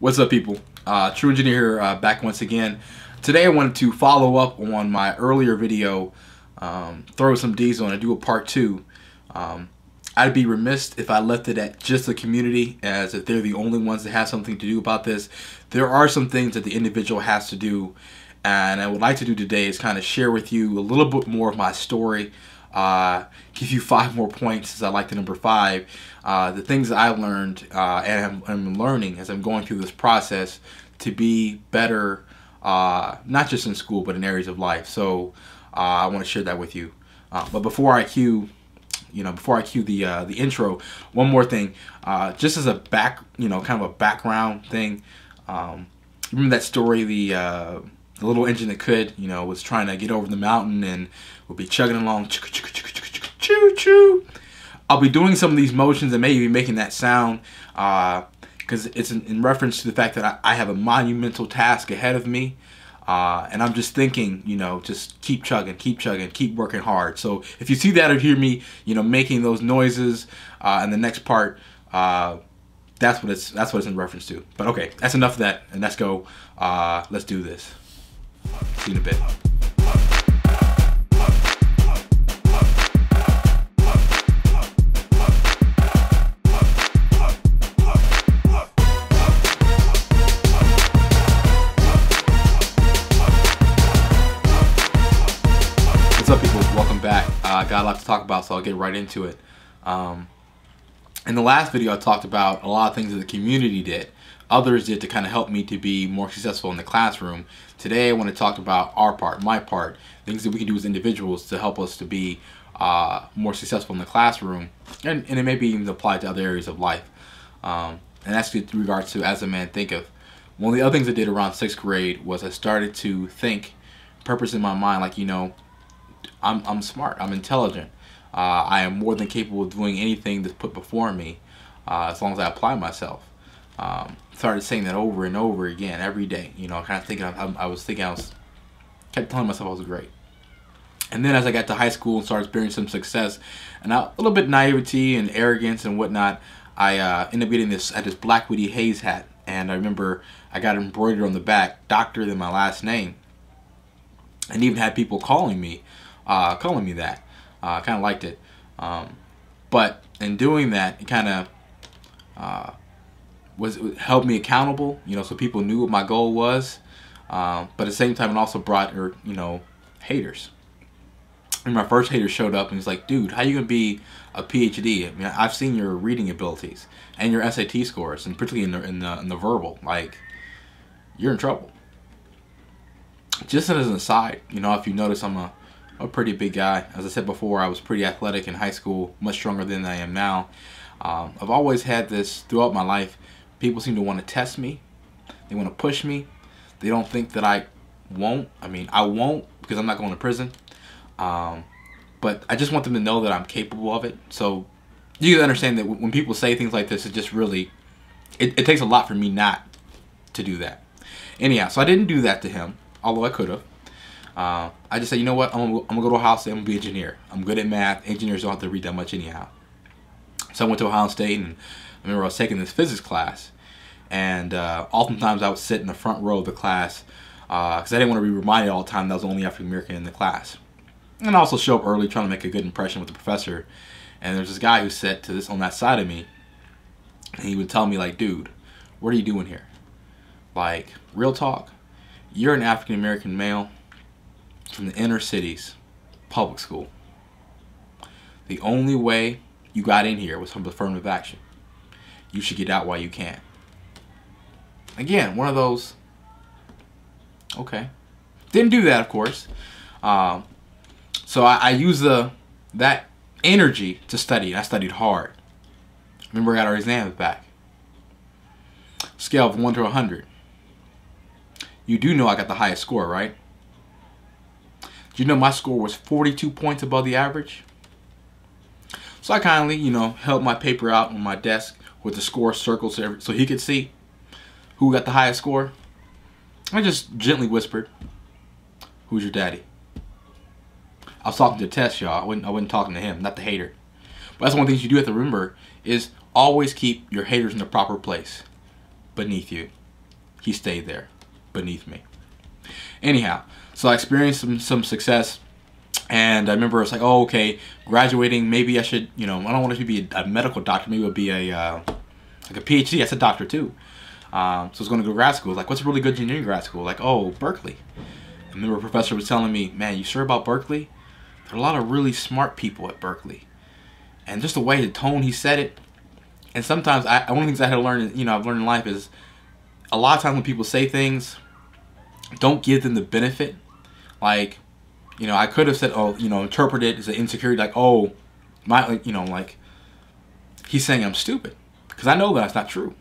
What's up, people? True Engineer here, back once again. Today I wanted to follow up on my earlier video, throw some diesel and do a part 2. I'd be remiss if I left it at just the community, as if they're the only ones that have something to do about this. There are some things that the individual has to do, and I would like to do today is kind of share with you a little bit more of my story, give you 5 more points, as I like the number 5, the things that I learned and I'm learning as I'm going through this process to be better, not just in school but in areas of life. So I want to share that with you. But before I cue the intro, one more thing, just as a kind of a background thing. Remember that story, the little engine that could, was trying to get over the mountain and would be chugging along, choo choo. I'll be doing some of these motions and maybe making that sound because it's in reference to the fact that I have a monumental task ahead of me, and I'm just thinking, just keep chugging, keep working hard. So if you see that or hear me, making those noises in the next part, that's what it's in reference to. But okay, that's enough of that, and let's go. Let's do this. See you in a bit. What's up, people? Welcome back. Got a lot to talk about, so I'll get right into it. In the last video, I talked about a lot of things that the community did. Others did to kind of help me to be more successful in the classroom. Today, I want to talk about our part, my part, things that we can do as individuals to help us to be more successful in the classroom, and it may be even applied to other areas of life. And that's with regards to As a Man Thinketh. One of the other things I did around 6th grade was I started to think, purpose in my mind, like, I'm smart, I'm intelligent. I am more than capable of doing anything that's put before me, as long as I apply myself. Started saying that over and over again every day. Kind of thinking kept telling myself I was great. And then as I got to high school and started experiencing some success, and a little bit naivety and arrogance and whatnot, I ended up getting this Black Woody Hayes hat, and I remember I got embroidered on the back, Doctor than my last name, and even had people calling me that. I kind of liked it, but in doing that, it kind of it helped me accountable, so people knew what my goal was, but at the same time it also brought haters. And my first hater showed up and he's like, dude, how you gonna be a PhD? I mean, I've seen your reading abilities and your SAT scores, and particularly in the verbal, like, you're in trouble. Just as an aside, if you notice, I'm a pretty big guy. As I said before, I was pretty athletic in high school, much stronger than I am now. I've always had this throughout my life. People seem to want to test me. They want to push me. They don't think that I won't. I mean, I won't, because I'm not going to prison. But I just want them to know that I'm capable of it. So you can understand that when people say things like this, it just really, it takes a lot for me not to do that. Anyhow, so I didn't do that to him, although I could have. I just said, you know what, I'm gonna go to Ohio State, I'm gonna be an engineer. I'm good at math. Engineers don't have to read that much anyhow. So I went to Ohio State, and I remember I was taking this physics class, and oftentimes I would sit in the front row of the class because I didn't want to be reminded all the time that I was the only African American in the class. And I also show up early, trying to make a good impression with the professor. And there's this guy who sat on that side of me, and he would tell me, like, dude, what are you doing here? Like, real talk, you're an African American male from the inner cities, public school. The only way you got in here was from affirmative action. You should get out while you can. Again, one of those, okay. Didn't do that, of course. So I used that energy to study. I studied hard. Remember, I got our exams back. Scale of 1 to 100. You do know I got the highest score, right? Do you know my score was 42 points above the average? So I kindly, held my paper out on my desk with the score circled so he could see who got the highest score. I just gently whispered, "Who's your daddy?" I was talking to Tess, y'all. I wasn't talking to him, not the hater. But that's one of the things you do have to remember is always keep your haters in the proper place beneath you. he stayed there beneath me. Anyhow, so I experienced some success, and I remember it's like, oh, okay, graduating, maybe I should, I don't want to be a medical doctor, maybe it would be like a PhD. That's a doctor too. So I was going to go to grad school. Like, what's a really good engineering grad school? Like, oh, Berkeley. I remember a professor was telling me, man, you sure about Berkeley? There are a lot of really smart people at Berkeley. And just the way, the tone he said it. And sometimes, one of the things I had to learn, I've learned in life is, a lot of times when people say things, don't give them the benefit. Like, I could have said, oh, interpret it as an insecurity, like, oh, like, he's saying I'm stupid. Because I know that's not true.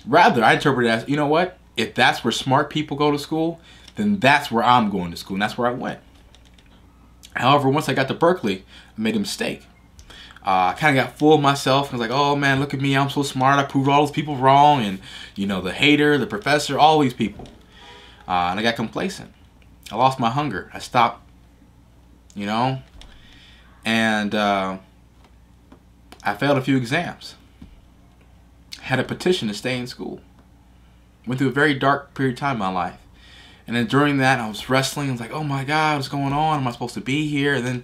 Rather, I interpret it as, you know what? If that's where smart people go to school, then that's where I'm going to school, and that's where I went. However, once I got to Berkeley, I made a mistake. I kind of got full of myself. I was like, oh man, look at me, I'm so smart. I proved all those people wrong, and the hater, the professor, all these people. And I got complacent. I lost my hunger. I stopped, and I failed a few exams. Had a petition to stay in school. Went through a very dark period of time in my life. And then during that, I was wrestling. I was like, oh my God, what's going on? Am I supposed to be here? And then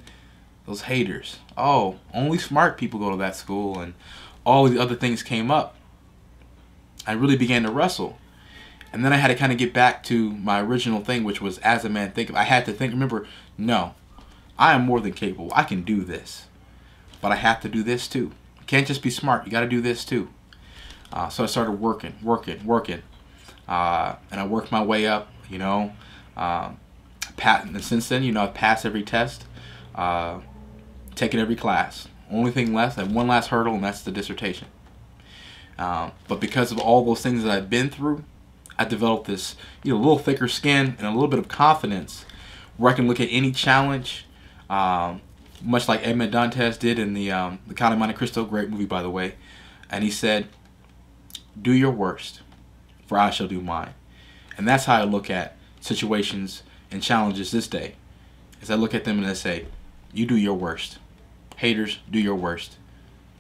those haters. Oh, only smart people go to that school. And all these other things came up. I really began to wrestle. And then I had to kind of get back to my original thing, which was as a man think. I had to think, remember, no, I am more than capable. I can do this. But I have to do this too. You can't just be smart. You got to do this too. So I started working. And I worked my way up, and since then, I've passed every test, taken every class. Only thing left, I have one last hurdle, and that's the dissertation. But because of all those things that I've been through, I developed this, little thicker skin and a little bit of confidence where I can look at any challenge, much like Edmond Dantes did in the Count of Monte Cristo, great movie by the way. And he said, do your worst, for I shall do mine. And that's how I look at situations and challenges this day. As I look at them and I say, you do your worst. Haters, do your worst.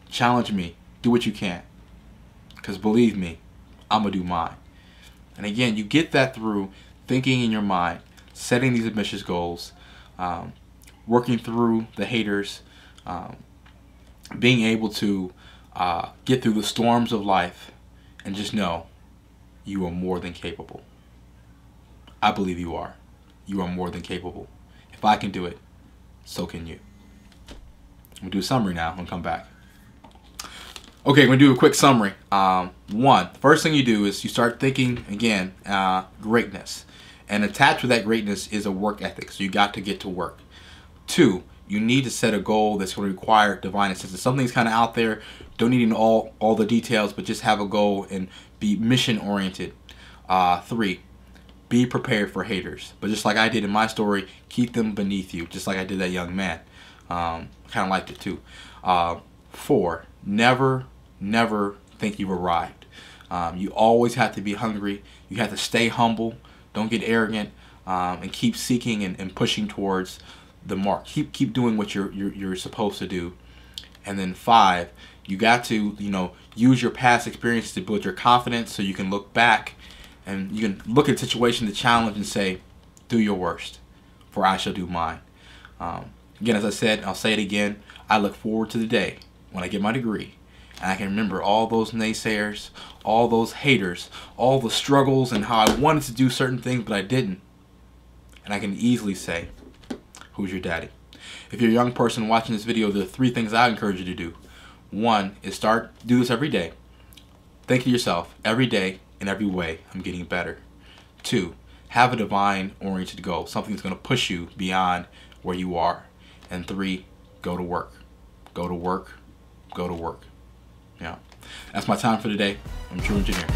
Challenge me. Do what you can. Because believe me, I'm going to do mine. And again, you get that through thinking in your mind, setting these ambitious goals, working through the haters, being able to get through the storms of life, and just know you are more than capable. I believe you are. You are more than capable. If I can do it, so can you. I'm going to do a summary now and come back. Okay, I'm going to do a quick summary. First thing you do is you start thinking, again, greatness. And attached with that greatness is a work ethic. So you got to get to work. 2, you need to set a goal that's going to require divine assistance. Something's kind of out there. Don't need all the details, but just have a goal and be mission oriented. 3, be prepared for haters. But just like I did in my story, keep them beneath you, just like I did that young man. Kind of liked it too. 4, never think you've arrived. You always have to be hungry. You have to stay humble. Don't get arrogant, and keep seeking and pushing towards the mark. Keep doing what you're supposed to do. And then 5, you got to use your past experiences to build your confidence, so you can look back and you can look at the situation, the challenge, and say, do your worst, for I shall do mine. Again, as I said, I'll say it again, I look forward to the day when I get my degree and I can remember all those naysayers, all those haters, all the struggles and how I wanted to do certain things but I didn't. And I can easily say, who's your daddy? If you're a young person watching this video, there are 3 things I encourage you to do. 1 is do this every day. Think to yourself, every day, in every way, I'm getting better. 2, have a divine oriented goal, something that's going to push you beyond where you are. And 3, go to work. Go to work. Go to work. Yeah. That's my time for today. I'm True Engineer.